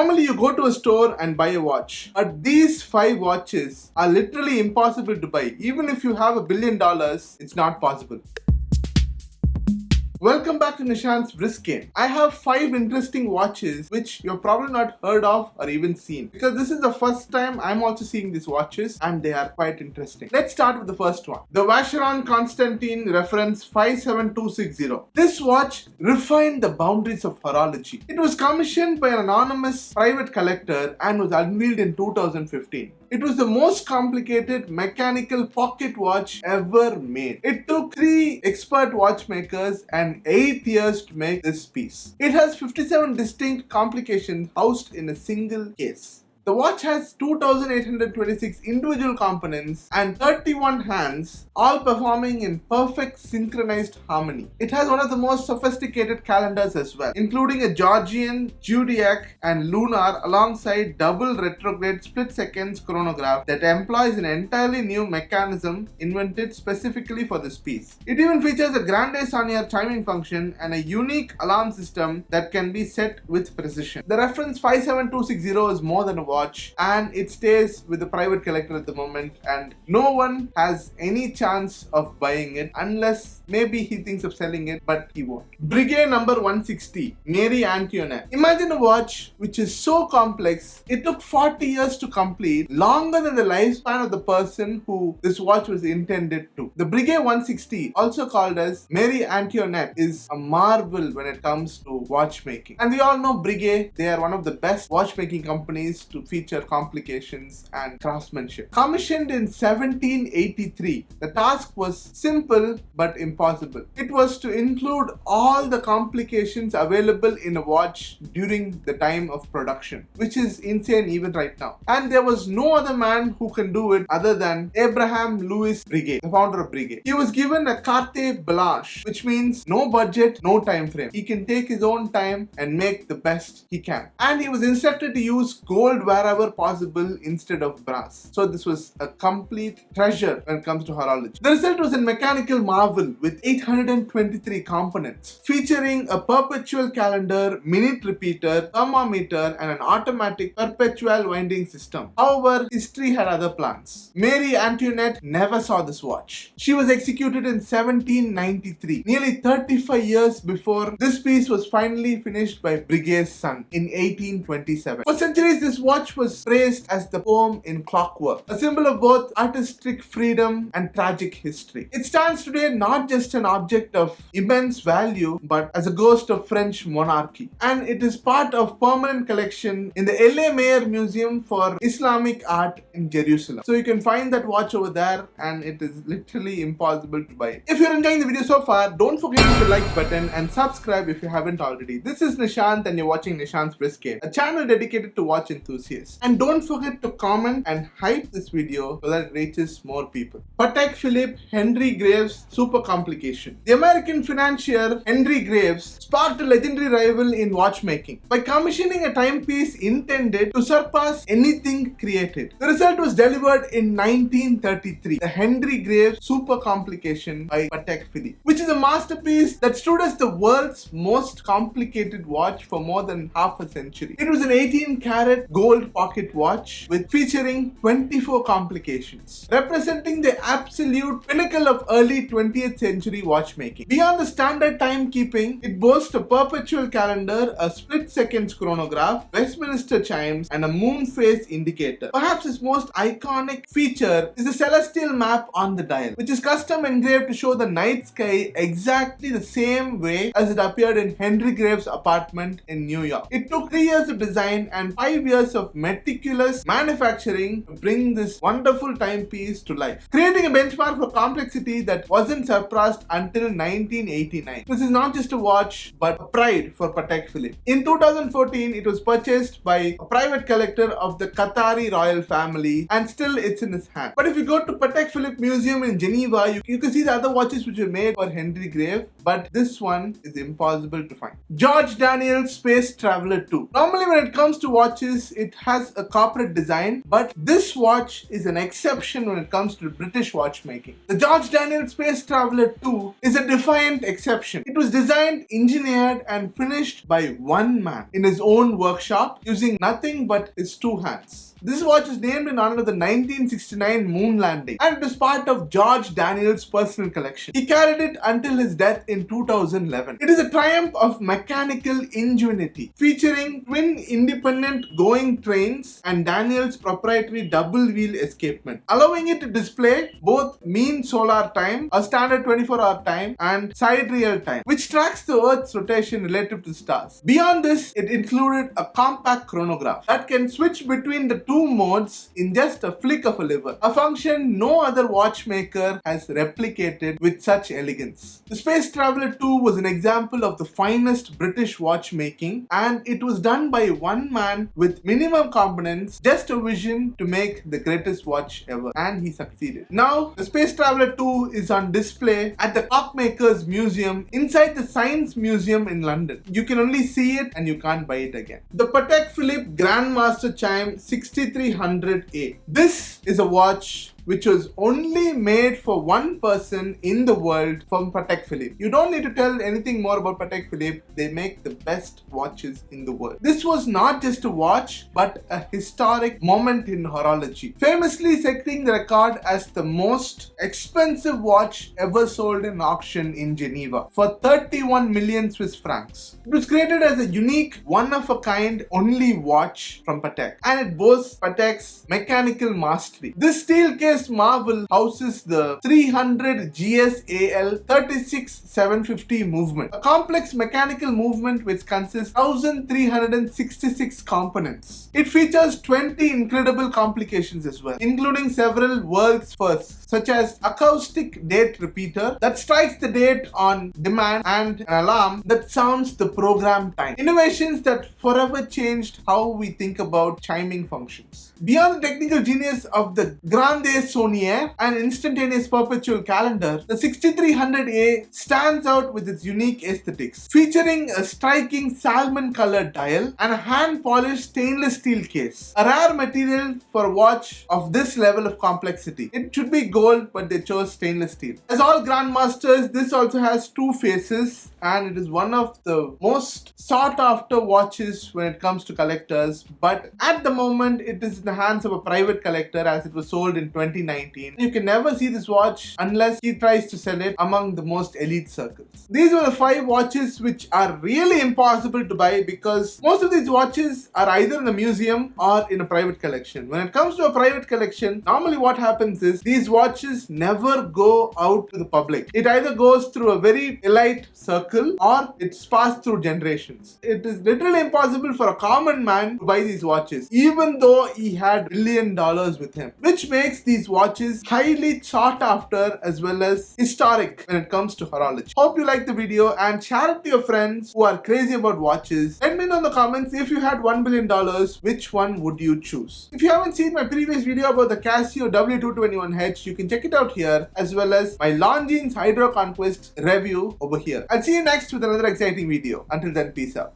Normally you go to a store and buy a watch, but these 5 watches are literally impossible to buy. Even if you have $1 billion, it's not possible. Welcome back to Nishant's Brisk Game. I have 5 interesting watches which you've probably not heard of or even seen, because this is the first time I'm also seeing these watches and they are quite interesting. Let's start with the first one. The Vacheron Constantin Reference 57260. This watch refined the boundaries of horology. It was commissioned by an anonymous private collector and was unveiled in 2015. It was the most complicated mechanical pocket watch ever made. It took 3 expert watchmakers and 8 years to make this piece. It has 57 distinct complications housed in a single case. The watch has 2,826 individual components and 31 hands, all performing in perfect synchronized harmony. It has one of the most sophisticated calendars as well, including a Georgian, zodiac and lunar alongside double retrograde split seconds chronograph that employs an entirely new mechanism invented specifically for this piece. It even features a grande sonnier chiming function and a unique alarm system that can be set with precision. The reference 57260 is more than a watch, and it stays with the private collector at the moment, and no one has any chance of buying it unless maybe he thinks of selling it, but he won't. Breguet number 160, Marie Antoinette. Imagine a watch which is so complex, it took 40 years to complete, longer than the lifespan of the person who this watch was intended to. The Breguet 160, also called as Marie Antoinette, is a marvel when it comes to watchmaking. And we all know Breguet, they are one of the best watchmaking companies to feature complications and craftsmanship. Commissioned in 1783, the task was simple but impossible. It was to include all the complications available in a watch during the time of production, which is insane even right now. And there was no other man who can do it other than Abraham Louis Breguet, the founder of Breguet. He was given a carte blanche, which means no budget, no time frame. He can take his own time and make the best he can. And he was instructed to use gold wherever possible instead of brass. So this was a complete treasure when it comes to horology. The result was a mechanical marvel with 823 components, featuring a perpetual calendar, minute repeater, thermometer and an automatic perpetual winding system. However, history had other plans. Marie Antoinette never saw this watch. She was executed in 1793, nearly 35 years before this piece was finally finished by Breguet's son in 1827. For centuries, this watch was praised as the poem in clockwork, a symbol of both artistic freedom and tragic history. It stands today not just an object of immense value, but as a ghost of French monarchy. And it is part of permanent collection in the LA Mayer Museum for Islamic Art in Jerusalem. So you can find that watch over there, and it is literally impossible to buy. If you're enjoying the video so far, don't forget to hit the like button and subscribe if you haven't already. This is Nishant and you're watching Nishant's Brisk Game, a channel dedicated to watch enthusiasts. And don't forget to comment and hype this video so that it reaches more people. Patek Philippe Henry Graves Supercomplication. The American financier Henry Graves sparked a legendary rival in watchmaking by commissioning a timepiece intended to surpass anything created. The result was delivered in 1933, the Henry Graves Supercomplication by Patek Philippe, which is a masterpiece that stood as the world's most complicated watch for more than half a century. It was an 18-karat gold pocket watch with featuring 24 complications, representing the absolute pinnacle of early 20th century watchmaking. Beyond the standard timekeeping, it boasts a perpetual calendar, a split seconds chronograph, Westminster chimes, and a moon phase indicator. Perhaps its most iconic feature is the celestial map on the dial, which is custom engraved to show the night sky exactly the same way as it appeared in Henry Graves' apartment in New York. It took 3 years of design and 5 years of meticulous manufacturing to bring this wonderful timepiece to life, creating a benchmark for complexity that wasn't surpassed until 1989. This is not just a watch, but a pride for Patek Philippe. In 2014, it was purchased by a private collector of the Qatari royal family, and still it's in his hand. But if you go to Patek Philippe Museum in Geneva, you can see the other watches which were made for Henry Grave, but this one is impossible to find. George Daniel's Space Traveler 2. Normally when it comes to watches, it has a corporate design, but this watch is an exception when it comes to British watchmaking. The George Daniel Space Traveler 2 is a defiant exception. It was designed, engineered and finished by one man in his own workshop using nothing but his two hands. This watch is named in honor of the 1969 moon landing and it is part of George Daniel's personal collection. He carried it until his death in 2011. It is a triumph of mechanical ingenuity, featuring twin independent going trains and Daniel's proprietary double wheel escapement, allowing it to display both mean solar time, a standard 24-hour time, and sidereal time, which tracks the Earth's rotation relative to stars. Beyond this, it included a compact chronograph that can switch between the two modes in just a flick of a lever, a function no other watchmaker has replicated with such elegance. The Space Traveler 2 was an example of the finest British watchmaking, and it was done by one man with minimum components, just a vision to make the greatest watch ever, and he succeeded. Now, the Space Traveler 2 is on display at the Clockmakers Museum inside the Science Museum in London. You can only see it and you can't buy it again. The Patek Philippe Grandmaster Chime 6300A. This is a watch which was only made for one person in the world from Patek Philippe. You don't need to tell anything more about Patek Philippe. They make the best watches in the world. This was not just a watch, but a historic moment in horology, famously setting the record as the most expensive watch ever sold in auction in Geneva for 31 million Swiss francs. It was created as a unique, one-of-a-kind only watch from Patek, and it boasts Patek's mechanical mastery. This steel case marvel houses the 300 GSAL 36750 movement, a complex mechanical movement which consists of 1366 components. It features 20 incredible complications as well, including several world's firsts, such as acoustic date repeater that strikes the date on demand and an alarm that sounds the program time. Innovations that forever changed how we think about chiming functions. Beyond the technical genius of the Grande Saunière and instantaneous perpetual calendar, the 6300A stands out with its unique aesthetics, featuring a striking salmon-colored dial and a hand-polished stainless steel case, a rare material for a watch of this level of complexity. It should be gold, but they chose stainless steel. As all Grandmasters, this also has two faces, and it is one of the most sought after watches when it comes to collectors, but at the moment it is in the hands of a private collector as it was sold in 2019. You can never see this watch unless he tries to sell it among the most elite circles. These were the 5 watches which are really impossible to buy because most of these watches are either in a museum or in a private collection. When it comes to a private collection, normally what happens is these watches never go out to the public. It either goes through a very elite circle or it's passed through generations. It is literally impossible for a common man to buy these watches, even though he had $1 billion with him, which makes these watches highly sought after as well as historic when it comes to horology. Hope you liked the video and share it to your friends who are crazy about watches. Let me know in the comments, if you had $1 billion, which one would you choose? If you haven't seen my previous video about the Casio W221H, you can check it out here, as well as my Longines Hydro Conquest review over here. I'll see you next with another exciting video. Until then, peace out.